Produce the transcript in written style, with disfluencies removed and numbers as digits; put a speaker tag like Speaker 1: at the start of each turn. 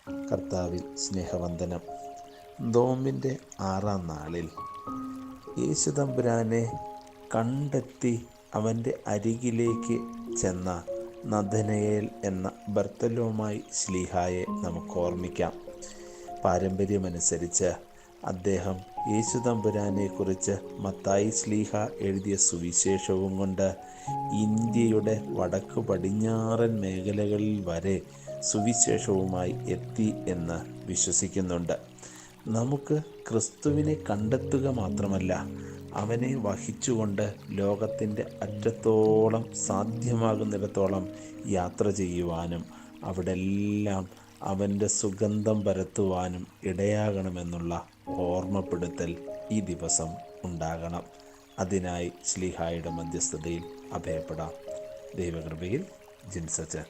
Speaker 1: കർത്താവിൽ സ്നേഹവന്ദനം. നോമ്പിൻ്റെ 6-ാം നാളിൽ യേശുതമ്പുരാനെ കണ്ടെത്തി അവൻ്റെ അരികിലേക്ക് ചെന്ന നഥനയേൽ എന്ന ബർത്തലോമായി ശ്ലീഹായെ നമുക്ക് ഓർമ്മിക്കാം. പാരമ്പര്യമനുസരിച്ച് അദ്ദേഹം യേശുതമ്പുരാനെക്കുറിച്ച് മത്തായി ശ്ലീഹ എഴുതിയ സുവിശേഷവും കൊണ്ട് ഇന്ത്യയുടെ വടക്ക് പടിഞ്ഞാറൻ മേഖലകളിൽ വരെ സുവിശേഷവുമായി എത്തി എന്ന് വിശ്വസിക്കുന്നുണ്ട്. നമുക്ക് ക്രിസ്തുവിനെ കണ്ടെത്തുക മാത്രമല്ല, അവനെ വഹിച്ചുകൊണ്ട് ലോകത്തിൻ്റെ അറ്റത്തോളം സാധ്യമാകുന്നിടത്തോളം യാത്ര ചെയ്യുവാനും അവിടെല്ലാം അവൻ്റെ സുഗന്ധം പരത്തുവാനും ഇടയാകണമെന്നുള്ള ഓർമ്മപ്പെടുത്തൽ ഈ ദിവസം ഉണ്ടാകണം. അതിനായി ശ്ലീഹായുടെ മധ്യസ്ഥതയിൽ അഭയപ്പെടാം. ദൈവകൃപയിൽ ജിൻസച്ചൻ.